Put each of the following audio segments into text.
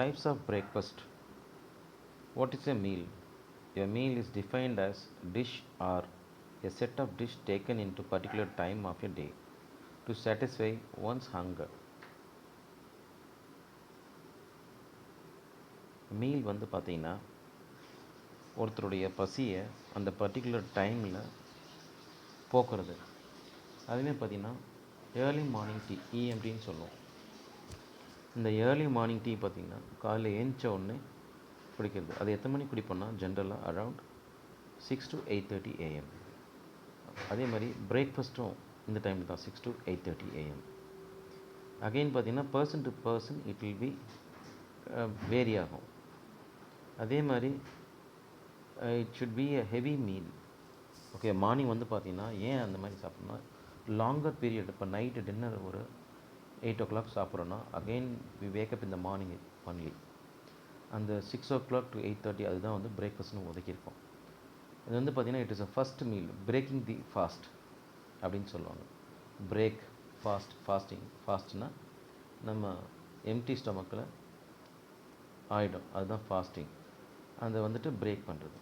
Types of breakfast. What is a meal? A meal is defined as dish or a set of dish taken into particular time of a day to satisfy one's hunger. Meal வந்து பார்த்திங்கன்னா ஒருத்தருடைய பசியை அந்த particular டைமில் போக்குறது. அதுவே பார்த்திங்கன்னா early morning tea, இஎம்டின்னு சொல்லுவோம். இந்த ஏர்லி மார்னிங் டீ பார்த்திங்கன்னா காலையில் ஏஞ்ச உடனே குடிக்கிறது. அது எத்தனை மணிக்கு குடிப்போம்னா ஜென்ரலாக அரவுண்ட் 6 to 8:30 AM. அதே மாதிரி பிரேக்ஃபாஸ்ட்டும் இந்த டைமில் தான் 6 to 8:30 AM. அகெயின் பார்த்திங்கன்னா person to person it will be very ஆகும். அதே மாதிரி it should be a heavy meal. Okay, morning வந்து பார்த்திங்கன்னா ஏன் அந்த மாதிரி சாப்பிட்ணுன்னா லாங்கர் பீரியட். இப்போ நைட்டு டின்னர் ஒரு 8 o'clock சாப்பிட்றோன்னா அகெயின் வி வேக்கப் இந்த மார்னிங் ஒன்லி. அந்த 6 o'clock to 8:30 அதுதான் வந்து பிரேக்ஃபாஸ்ட்னு ஒதுக்கியிருக்கோம். இது வந்து பார்த்திங்கன்னா it is a first meal, braking the fast அப்படின்னு சொல்லுவாங்க. Break fasting. ஃபாஸ்ட்னா நம்ம எம்டி ஸ்டொமக்கில் ஆகிடும், அதுதான் ஃபாஸ்டிங். அதை வந்துட்டு பிரேக் பண்ணுறது.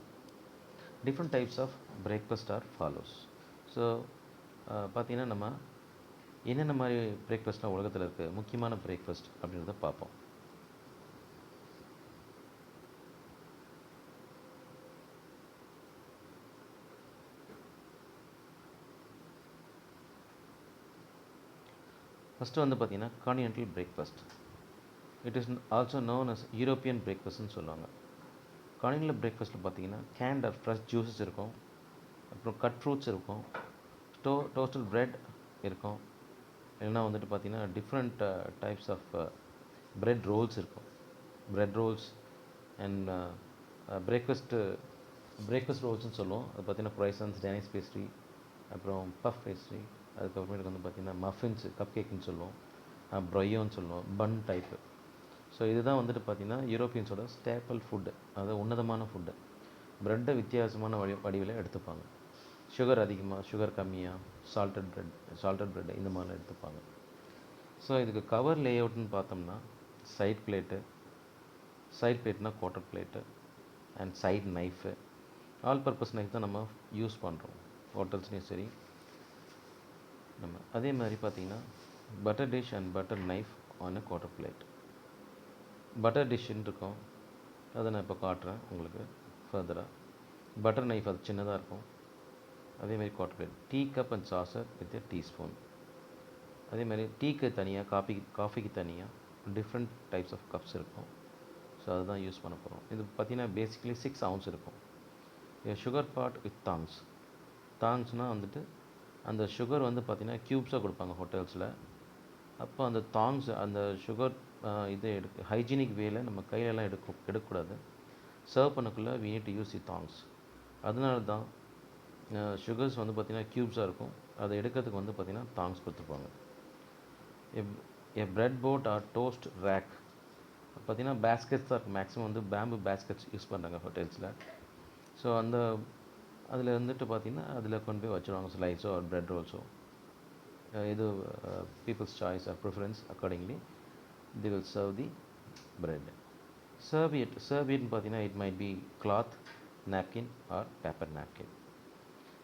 Different types of breakfast are follows. So பார்த்திங்கன்னா நம்ம என்னென்ன மாதிரி பிரேக்ஃபாஸ்ட்லாம் உலகத்தில் இருக்குது, முக்கியமான பிரேக்ஃபாஸ்ட் அப்படின்றத பார்ப்போம். ஃபஸ்ட்டு வந்து பார்த்திங்கன்னா continental breakfast. It is also known as European பிரேக்ஃபாஸ்ட்னு சொல்லுவாங்க. கான்டினென்டல் பிரேக்ஃபாஸ்ட்டில் பார்த்திங்கன்னா கேண்ட் ஆர் ஃப்ரெஷ் ஜூஸஸ் இருக்கும், அப்புறம் கட் ஃப்ரூட்ஸ் இருக்கும், டோஸ்டல் ப்ரெட் இருக்கும், இல்லைன்னா வந்துட்டு பார்த்திங்கன்னா different types of bread rolls இருக்கும். ப்ரெட் ரோல்ஸ் அண்ட் பிரேக்ஃபாஸ்ட் ரோல்ஸ்னு சொல்லுவோம். அது பார்த்திங்கன்னா க்ரைசன்ஸ், டேனிஷ் பேஸ்ட்ரி, அப்புறம் பஃப் பேஸ்ட்ரி, அதுக்கப்புறமேட்டுக்கு வந்து பார்த்திங்கன்னா மஃபின்ஸ், கப் கேக்குன்னு சொல்லுவோம், ப்ரையோன்னு சொல்லுவோம், பன் டைப்பு. ஸோ இதுதான் வந்துட்டு பார்த்திங்கன்னா யூரோப்பியன்ஸோட ஸ்டேப்பிள் ஃபுட்டு, அதாவது உன்னதமான ஃபுட்டு. ப்ரெட்டை வித்தியாசமான வடிவில் எடுத்துப்பாங்க. சுகர் அதிகமாக, சுகர் கம்மியாக, சால்டட் ப்ரெட் இந்த மாதிரிலாம் எடுத்துப்பாங்க. ஸோ இதுக்கு கவர் லே அவுட்னு பார்த்தோம்னா சைட் பிளேட்னா quarter plate and side knife, all purpose knife தான் நம்ம யூஸ் பண்ணுறோம் ஹோட்டல்ஸ்லேயும் சரி. நம்ம அதே மாதிரி பார்த்திங்கன்னா butter dish and butter knife on a quarter plate. Butter டிஷ்ஷுன்னு இருக்கும், அதை நான் இப்போ காட்டுறேன் உங்களுக்கு ஃபர்தராக. பட்டர் நைஃப் அது சின்னதாக இருக்கும். அதேமாதிரி quarter plate, tea cup and saucer with a teaspoon. அதேமாதிரி டீக்கு தனியாக, காஃபிக்கு தனியாக டிஃப்ரெண்ட் டைப்ஸ் ஆஃப் கப்ஸ் இருக்கும். ஸோ அதுதான் யூஸ் பண்ண போகிறோம். இது பார்த்திங்கன்னா பேசிக்கலி 6 ounce இருக்கும். சுகர் பாட் வித் தாங்ஸ்னால் வந்துட்டு அந்த சுகர் வந்து பார்த்திங்கன்னா க்யூப்ஸாக கொடுப்பாங்க ஹோட்டல்ஸில். அப்போ அந்த அந்த சுகர் இதை ஹைஜீனிக் வேல நம்ம கையிலலாம் எடுக்கக்கூடாது. சர்வ் பண்ணக்குள்ளே we need to use the tongs. அதனால தான் சுகர்ஸ் வந்து பார்த்திங்கன்னா க்யூப்ஸாக இருக்கும். அதை எடுக்கிறதுக்கு வந்து பார்த்திங்கன்னா தாங்ஸ் கொடுத்துருப்பாங்க. Bread boat or toast rack பார்த்திங்கன்னா பேஸ்கெட்ஸ் தான் இருக்கும். மேக்ஸிமம் வந்து பேம்பு பேஸ்கெட்ஸ் யூஸ் பண்ணுறாங்க ஹோட்டல்ஸில். ஸோ அதில் வந்துட்டு பார்த்திங்கன்னா அதில் கொண்டு போய் வச்சுருவாங்க ஸ்லைஸோ ஆர் பிரெட் ரோல்ஸோ. இது people's choice or preference accordingly they will serve the bread. Serviette பார்த்தீங்கன்னா it might be cloth napkin or paper napkin.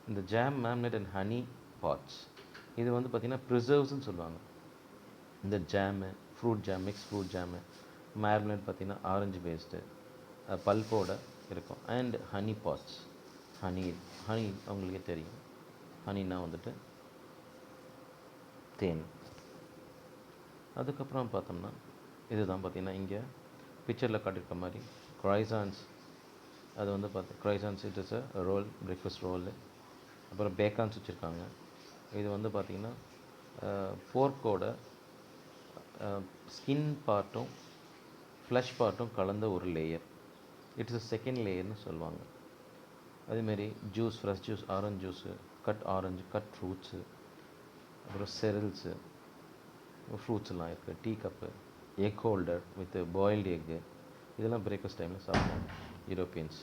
இந்த jam, marmalade and honey pots இது வந்து பார்த்திங்கன்னா ப்ரிசர்வ்ஸ்ன்னு சொல்லுவாங்க. இந்த jam, fruit jam, mix fruit jam, marmalade பார்த்திங்கன்னா orange paste பல்போட இருக்கும். அண்ட் ஹனி பாட்ஸ், ஹனி அவங்களுக்கே தெரியும். ஹனின்னா வந்துட்டு தேன். அதுக்கப்புறம் பார்த்தோம்னா இதுதான் பார்த்திங்கன்னா இங்கே பிக்சரில் காட்டியிருக்க மாதிரி க்ரைசான்ஸ். அது வந்து croissants it is a roll, breakfast roll. அப்புறம் பேக்கான்ஸ் வச்சுருக்காங்க. இது வந்து பார்த்திங்கன்னா போர்க்கோட ஸ்கின் பார்ட்டும் ஃப்ளஷ் பார்ட்டும் கலந்த ஒரு லேயர். இட்ஸ் அ செகண்ட் லேயர்னு சொல்லுவாங்க. அதேமாரி juice, fresh juice, orange juice, cut orange, cut fruits, அப்புறம் செரல்ஸு, ஃப்ரூட்ஸ்லாம் இருக்குது, tea cup, egg holder with boiled egg, இதெல்லாம் பிரேக்ஃபாஸ்ட் டைமில் சாப்பிடுவாங்க யூரோப்பியன்ஸ்.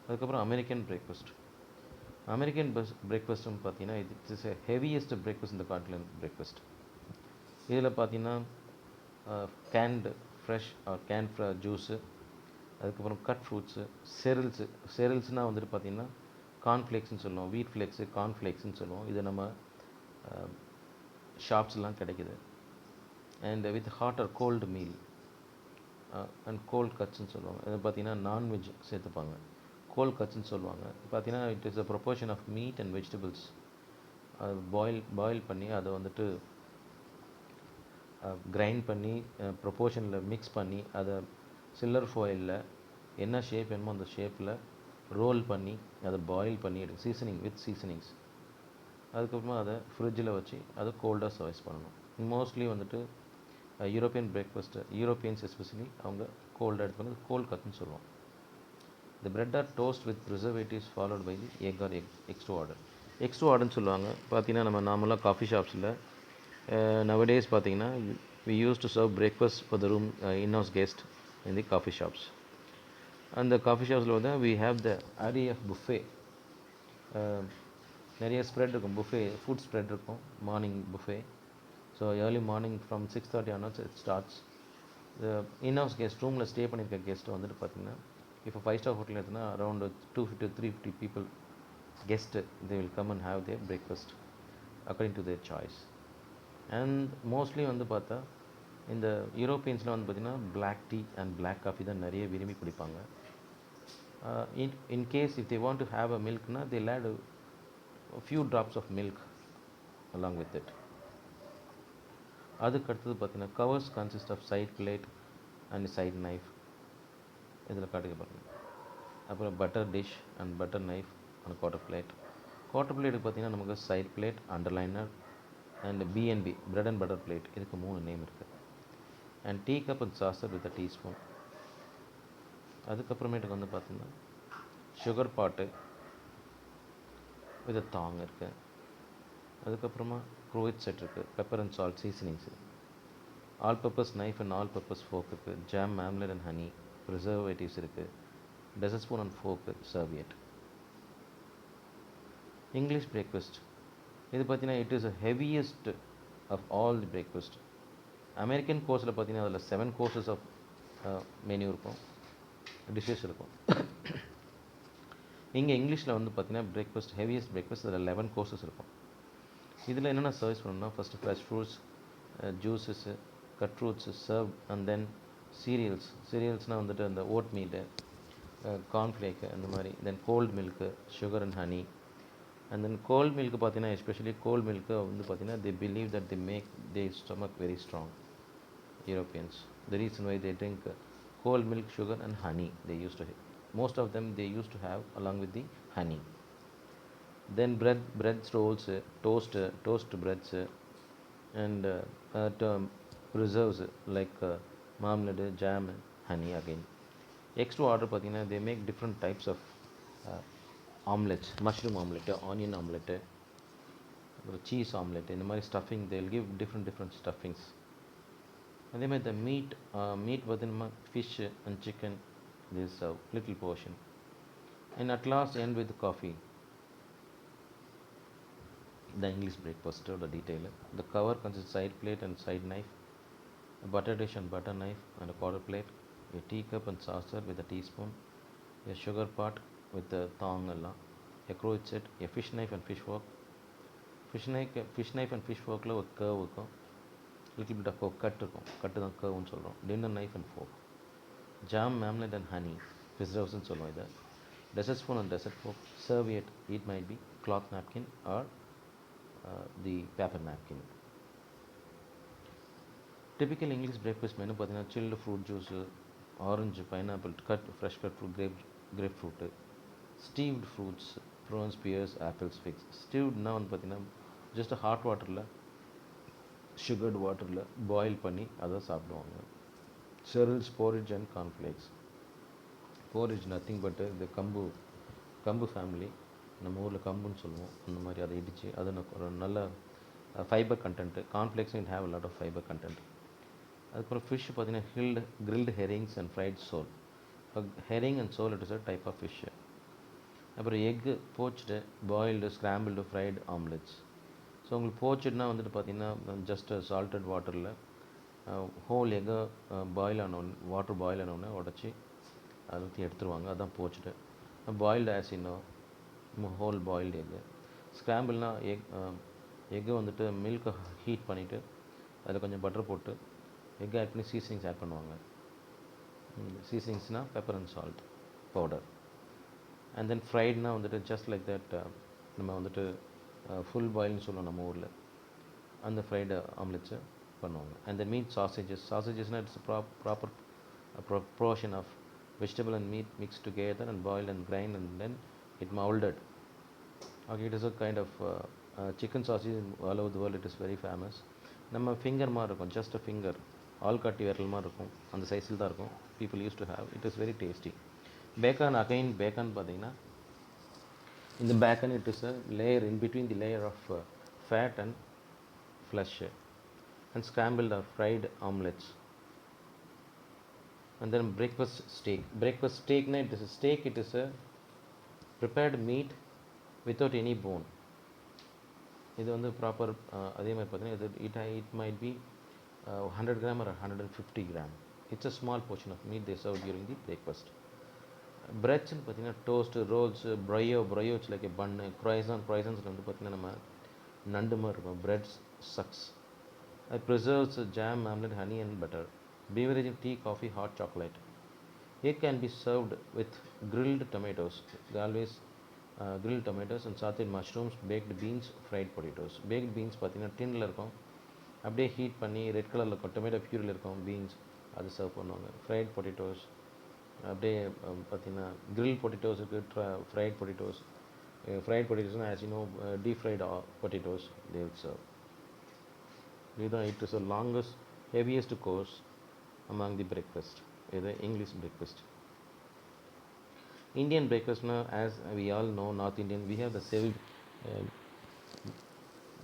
அதுக்கப்புறம் அமெரிக்கன் பிரேக்ஃபாஸ்ட்னு பார்த்தீங்கன்னா it is a heaviest breakfast இந்த கான்டினென்ட் பிரேக்ஃபாஸ்ட். இதில் பார்த்தீங்கன்னா canned fresh or can juice, அதுக்கப்புறம் கட் ஃப்ரூட்ஸு, செரில்ஸ்னால் வந்துட்டு பார்த்திங்கன்னா கார்ன்ஃப்ளேக்ஸ்னு சொல்லுவோம், வீட் ஃப்ளேக்ஸு, கார்ன்ஃப்ளேக்ஸ்னு சொல்லுவோம். இது நம்ம ஷாப்ஸ்லாம் கிடைக்குது. And with hot or cold meal and cold கட்ஸ்ன்னு சொல்லுவாங்க. இது பார்த்திங்கன்னா நான்வெஜ் சேர்த்துப்பாங்க, கோல்ட் கட்ஸ்ன்னு சொல்லுவாங்க. பார்த்திங்கன்னா it is a proportion of meat and vegetables. அது பாயில் பண்ணி அதை வந்துட்டு கிரைண்ட் பண்ணி ப்ரொப்போர்ஷனில் மிக்ஸ் பண்ணி அதை சில்லர் ஃபாயிலில் என்ன ஷேப் வேணுமோ அந்த ஷேப்பில் ரோல் பண்ணி அதை பாயில் பண்ணி எடுக்கும், சீசனிங் வித் சீசனிங்ஸ். அதுக்கப்புறமா அதை ஃப்ரிட்ஜில் வச்சு அதை கோல்டாக சர்வீஸ் பண்ணணும். மோஸ்ட்லி வந்துட்டு யூரோப்பியன் பிரேக்ஃபாஸ்ட்டு, யூரோப்பியன்ஸ் எஸ்பெஷலி அவங்க கோல்டாக எடுத்துப்பாங்க, கோல்ட் கட்னு சொல்லுவோம். The bread are toast with preservatives followed by the egg or eggs to order. Eggs to orderன்னு சொல்லுவாங்க. பார்த்தீங்கன்னா நம்ம நார்மலாக காஃபி ஷாப்ஸில் nowadays பார்த்தீங்கன்னா we used to serve breakfast for the room in-house guest in the coffee shops. அந்த coffee ஷாப்ஸில் வந்து we have the area of buffet. நிறைய spread இருக்கும், buffet food spread இருக்கும், morning buffet. So early morning from 6:30 onwards it starts. in-house guest ரூமில் stay பண்ணியிருக்க guest வந்துட்டு பார்த்திங்கன்னா இப்போ 5-star hotel எடுத்துனா around 250 to 350 people guest, they will come and have their breakfast according to their choice. And mostly வந்து பார்த்தா இந்த யூரோப்பியன்ஸில் வந்து பார்த்திங்கன்னா black tea and black coffee தான் நிறைய விரும்பி குடிப்பாங்க. in case if they want to have a milk na they'll add a few drops of milk along with it. அதுக்கு அடுத்தது பார்த்தீங்கன்னா covers consist of side plate and side knife, இதில் காட்டுக்க பாருங்கள். அப்புறம் butter dish and butter knife and quarter plate. Quarter பிளேட்டுக்கு பார்த்தீங்கன்னா நமக்கு side plate, underliner and BNB bread and butter plate, இதுக்கு 3 நேம் இருக்குது. And tea cup and saucer with a teaspoon. அதுக்கப்புறமேட்டுக்கு வந்து பார்த்திங்கன்னா சுகர் பாட்டு வித் தாங் இருக்குது. அதுக்கப்புறமா க்ரோயிட் செட் இருக்குது, pepper and salt seasonings, all purpose knife and all purpose fork இருக்குது, jam, marmalade and honey, preservatives இருக்குது, dessert spoon and fork, serviette. English breakfast இது பார்த்தீங்கன்னா it is a heaviest of all the breakfast. American கோர்ஸில் பார்த்தீங்கன்னா அதில் 7 courses of menu இருக்கும், dishes இருக்கும். இங்கே இங்கிலீஷில் வந்து பார்த்தீங்கன்னா பிரேக்ஃபாஸ்ட், ஹெவியஸ்ட் பிரேக்ஃபாஸ்ட் அதில் 11 courses இருக்கும். இதில் என்னென்ன சர்வீஸ் பண்ணணும்னா first fresh fruits, juices, cut fruits serve, and then சீரியல்ஸ்னால் வந்துட்டு அந்த ஓட் மீட்டு, கார்ன்ஃப்ளேக்கு அந்த மாதிரி, then cold milk, sugar and honey. And then cold milk பார்த்தீங்கன்னா எஸ்பெஷலி கோல்டு மில்க்கு வந்து பார்த்தீங்கன்னா they believe that they make their stomach very strong, Europeans. The reason why they drink cold milk, sugar and honey, they used to have. Most of them they used to have along with the honey. Then breads, rolls, toast breads and preserves like marmalade, jam, honey again. Eggs to order பார்த்தீங்கன்னா they make different types of omelettes, mushroom omelette, onion omelette, அப்புறம் cheese omelette, இந்த மாதிரி stuffing they will give different stuffings. அதே மாதிரி இந்த meet பார்த்தீங்கன்னா fish and chicken, this little portion. And at last end with coffee. The English breakfast or the detail. The cover consists side plate and side knife, a butter dish and butter knife and a quarter plate, a teacup and saucer with a teaspoon, a sugar pot with a thong, a cruet set, a fish knife and fish fork. Fish knife and fish fork la ஒரு curve இருக்கும், little bit of a cut இருக்கும், கட்டு தான் curveன்னு சொல்கிறோம். Dinner knife and fork. Jam, marmalade and honey, preservesன்னு சொல்லுவோம் இதை. Dessert spoon and dessert fork. Serviette, it might be cloth napkin or the paper napkin. Typical English breakfast menu பார்த்தீங்கன்னா chilled fruit juice, orange, pineapple, fresh cut fruit, grapefruit, steamed fruits, prawns, pears, apples, figs. Stevedனா வந்து பார்த்தீங்கன்னா just hot வாட்டரில், சுகர்டு வாட்டரில் boil பண்ணி அதை சாப்பிடுவாங்க. cereals, porridge and cornflakes. Porridge nothing but the கம்பு family, நம்ம ஊரில் கம்புன்னு சொல்லுவோம், அந்த மாதிரி அதை இடித்து அது ஒரு நல்ல ஃபைபர் கண்டென்ட்டு. கார்ன்ஃப்ளேக்ஸும் it have a lot of fibre content. அதுக்கப்புறம் ஃபிஷ் பார்த்தீங்கன்னா grilled herrings and fried sole. இப்போ herring and sole it is a type of fish. அப்புறம் egg, poached, boiled, scrambled, fried omelettes. So உங்களுக்கு போச்சுடுனா வந்துட்டு பார்த்தீங்கன்னா just salted வாட்டரில் whole எக்கை பாயில் ஆனோடனே வாட்டர் பாயில் ஆனோடனே உடச்சி அதை ஊற்றி எடுத்துருவாங்க. அதான் போச்சுட்டு பாயில்டு ஆஸ் இன்னும் ஹோல் பாயில்டு எக்கு. ஸ்க்ராம்பிள்னால் எக்கை வந்துட்டு மில்கை ஹீட் பண்ணிவிட்டு அதில் கொஞ்சம் பட்டர் போட்டு எக் ஆட் பண்ணி சீசனிங்ஸ் ஆட் பண்ணுவாங்க. சீசனிங்ஸ்னால் pepper and salt powder. And then ஃப்ரைட்னால் வந்துட்டு ஜஸ்ட் லைக் தட் நம்ம வந்துட்டு ஃபுல் பாயில்னு சொல்லுவோம் நம்ம ஊரில், அந்த ஃப்ரைடு ஆம்லெட்ஸை பண்ணுவாங்க. அண்ட் தென் மீட் சாசேஜஸ்னால் it's proper proportion of vegetable and meat mixed together and boiled and grind and then it molded. Okay, it is a kind of chicken sausage all over the world. It is very famous. நம்ம finger மாதிரி இருக்கும், just a finger, ஆள்காட்டி விரல் மாதிரி இருக்கும், அந்த சைஸில் தான் இருக்கும். People use to have. It is very tasty. Bacon, again bacon பார்த்தீங்கன்னா இந்த bacon it is a layer in between the layer of fat and flesh and scrambled or fried omelettes. And then breakfast steak na, it is a steak, it is a prepared meat without any bone. இது வந்து proper. அதே மாதிரி பார்த்தீங்கன்னா it might be 100 gram or 150 gram. It's a small portion of meat they serve during the breakfast. Breads பார்த்தீங்கன்னா toast, rolls, brioche like a bun, croissants வந்து பார்த்தீங்கன்னா நம்ம நண்டு மாதிரி இருக்கும். பிரெட்ஸ், சக்ஸ், preserves, jam, omelette, honey and butter. Beverage, tea, coffee, hot chocolate. It can be served with grilled tomatoes, always grilled tomatoes and sauteed mushrooms, baked beans, fried potatoes. Baked beans பார்த்தீங்கன்னா டின்னில் இருக்கும், அப்படியே heat பண்ணி red கலரில் இருக்கும், tomato பியூரில் இருக்கும் beans, அது serve பண்ணுவாங்க. Fried potatoes அப்படியே பார்த்தீங்கன்னா grill potatoes இருக்குது, ஃப்ரைட் பொட்டேட்டோஸ்னால் as you know deep fried potatoes they will serve. இதுதான் it is the longest heaviest course among the breakfast, the English breakfast. Indian breakfast now, as we all know, North Indian, we have the several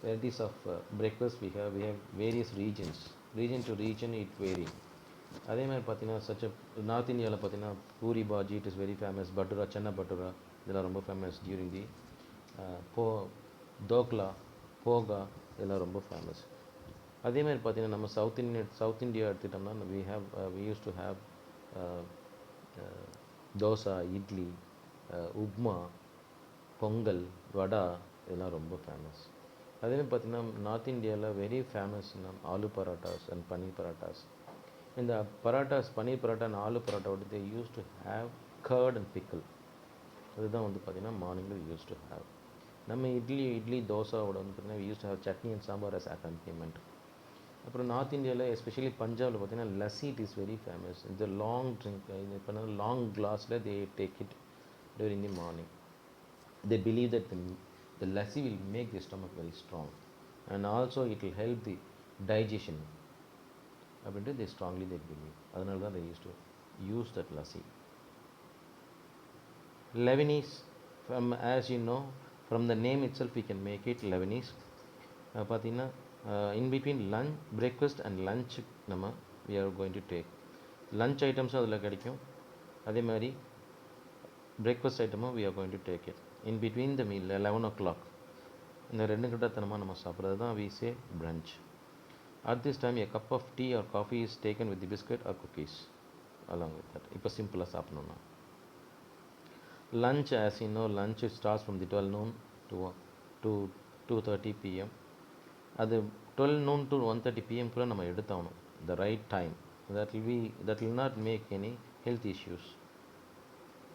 varieties of breakfast. We have various region to region it vary. அதே மாதிரி பார்த்தீங்கன்னா such a north இந்தியாவில் பார்த்தீங்கன்னா puri bhaji it is very famous. Bhatura, Chennai bhatura இதெல்லாம் ரொம்ப famous during the dhokla, போகா இதெல்லாம் ரொம்ப ஃபேமஸ். அதே மாதிரி பார்த்தீங்கன்னா நம்ம சவுத் இந்தியா எடுத்துக்கிட்டோம்னா we used to have dosa, idli, upma, pongal, vada இதெல்லாம் ரொம்ப ஃபேமஸ். அதேமாதிரி பார்த்தீங்கன்னா நார்த் இந்தியாவில் வெரி ஃபேமஸ்னா ஆலு பரோட்டாஸ் அண்ட் பன்னீர் பரோட்டாஸ். இந்த பரோட்டாஸ், பன்னீர் பரோட்டா அண்ட் ஆலு பரோட்டாவோட they used to have curd and pickle. அதுதான் வந்து பார்த்தீங்கன்னா மார்னிங்கில் யூஸ் டு ஹேவ். நம்ம இட்லி தோசாவோட வந்து பார்த்தீங்கன்னா we used to have chutney and sambar as accompaniment. அப்புறம் நார்த் இந்தியாவில் எஸ்பெஷலி பஞ்சாபில் பார்த்தீங்கன்னா lassi it is very famous. இந்த லாங் ட்ரிங்க், இது இப்போ லாங் கிளாஸில் they take it during the morning. They believe that the lassi will make the stomach very strong and also it will help the digestion. அப்படின்ட்டு they strongly they believe. அதனால தான் they used to use that lassi. Lebanese, as you know from the name itself we can make it Lebanese. பார்த்தீங்கன்னா in between lunch, breakfast and lunch நம்ம we are going to take lunch items அதில் கிடைக்கும். அதே மாதிரி breakfast ஐட்டமும் we are going to take it in between the meal 11 o'clock. இந்த ரெண்டு கிட்டத்தனமாக நம்ம சாப்பிட்றது தான் we say brunch. At this time a cup of tea or coffee is taken with the biscuit or cookies along with that. இப்போ சிம்பிளாக சாப்பிடணும்னா lunch, as you know, lunch starts from the 12 noon to 2:30 p.m. அது 12 noon to 1:30 p.m. கூட நம்ம எடுத்தாகணும், the right time. that will not make any health issues.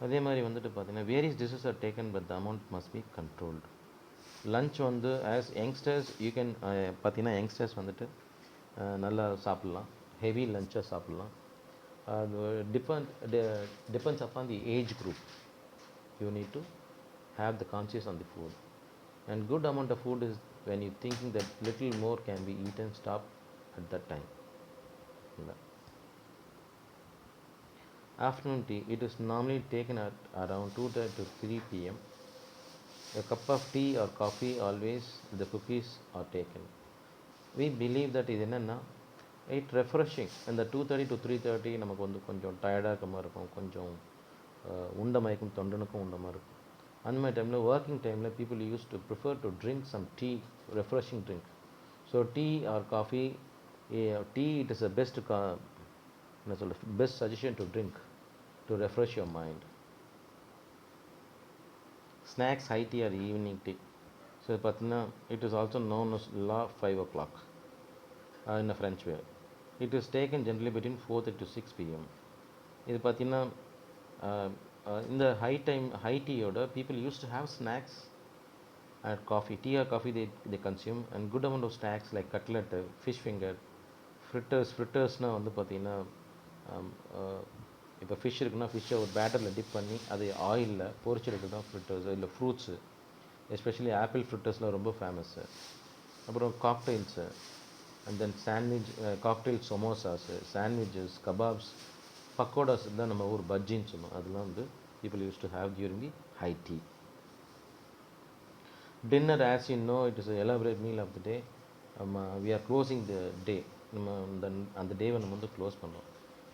அதே மாதிரி வந்துட்டு பார்த்தீங்கன்னா various dishes are taken but the amount must be controlled. Lunch வந்து as youngsters you can பார்த்தீங்கன்னா youngsters வந்துட்டு நல்லா சாப்பிட்லாம், ஹெவி லஞ்சாக சாப்பிட்லாம். அது depends upon the age group. You need to have the conscious on the food, and good amount of food is when you thinking that little more can be eaten, stop at that time. Afternoon tea, it is normally taken at around 2:30 to 3 p.m. A cup of tea or coffee, always the cookies are taken. We believe that இது என்னென்னா it refreshing. அந்த 2:30 to 3:30 நமக்கு வந்து கொஞ்சம் டயர்டாக இருக்க மாதிரி இருக்கும், கொஞ்சம் உண்ட மயக்கும், தொண்டனுக்கும் உண்ட மாதிரி இருக்கும். அந்த மாதிரி டைமில் ஒர்க்கிங் டைமில் people used to prefer to drink some tea, refreshing drink. So tea or coffee Tea, it is the best best suggestion to drink to refresh your mind. Snacks, high tea or evening tea. So பார்த்தீங்கன்னா it is also known as law 5 o'clock in a French way. It is taken generally between 4:30 to 6 p.m. இது பார்த்தீங்கன்னா இந்த high tea order, people used to have snacks and coffee. Tea or coffee they consume, and good amount of snacks like cutlet, fish finger, ஃப்ரிட்டர்ஸ்னால் வந்து பார்த்தீங்கன்னா இப்போ fish இருக்குன்னா ஃபிஷ்ஷை ஒரு பேட்டரில் tip பண்ணி அதை ஆயிலில் பொரிச்செடுக்கிறது தான் ஃப்ரிட்டர்ஸ். இல்லை ஃப்ரூட்ஸு, எஸ்பெஷலி ஆப்பிள் ஃப்ரிட்டர்ஸ்லாம் ரொம்ப ஃபேமஸ்ஸு. அப்புறம் cocktails, and then sandwich, cocktail samosas, sandwiches, kebabs, pakoras தான் நம்ம ஊர் பஜ்ஜின்னு சொல்லுவோம். அதெல்லாம் வந்து people use to have during the high tea. Dinner, as you know, it is an elaborate meal of the day. We are closing the day. நம்ம அந்த டேவை நம்ம வந்து க்ளோஸ் பண்ணோம்.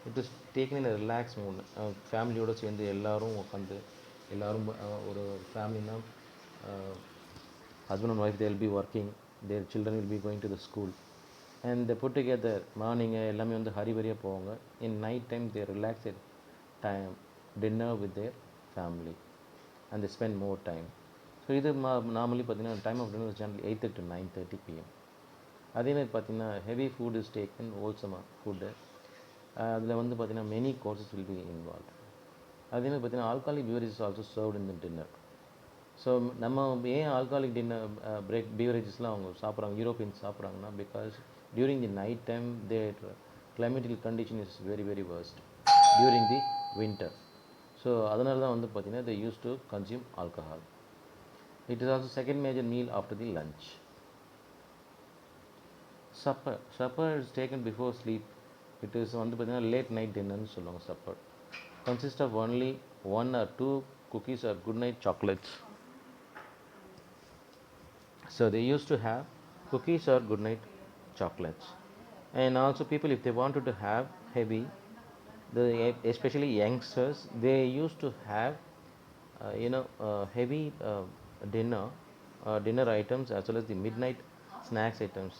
It is taken in a relax mood. ஃபேமிலியோடு சேர்ந்து எல்லோரும் உட்காந்து, எல்லோரும் ஒரு ஃபேமிலினா husband and wife, they will be working, their children will be going to the school, and they put together. Morning எல்லாமே வந்து ஹரிபரியாக போவாங்க. In night time they relax time dinner with their family and they spend more time. So இது normally பார்த்தீங்கன்னா time of dinner generally 8:30 to 9:30 p.m. அதே மாதிரி பார்த்தீங்கன்னா heavy food is taken, ஹோல்சமாக ஃபுட்டு. அதில் வந்து பார்த்தீங்கன்னா many courses will be involve. அதே மாதிரி பார்த்தீங்கன்னா alcoholic beverages also served in the dinner. So நம்ம ஏன் ஆல்காலிக் டின்னர் பிவரேஜஸ்லாம் அவங்க சாப்பிட்றாங்க, யூரோப்பியன்ஸ் சாப்பிட்றாங்கன்னா, because during the night time their climatical condition is very very worst during the winter. So அதனால தான் வந்து பார்த்தீங்கன்னா they use to consume alcohol. It is also second major meal after the lunch. Supper is taken before sleep. It is வந்து பார்த்தீங்கன்னா late night dinnerன்னு சொல்லுவாங்க. Supper consists of only 1 or 2 cookies or good night chocolates. So they used to have cookies or good night chocolates. And also people, if they wanted to have heavy, especially youngsters, they used to have heavy dinner items as well as the midnight snacks items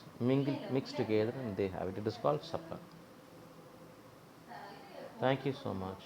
mixed together, and they have it. It is called supper. Thank you so much.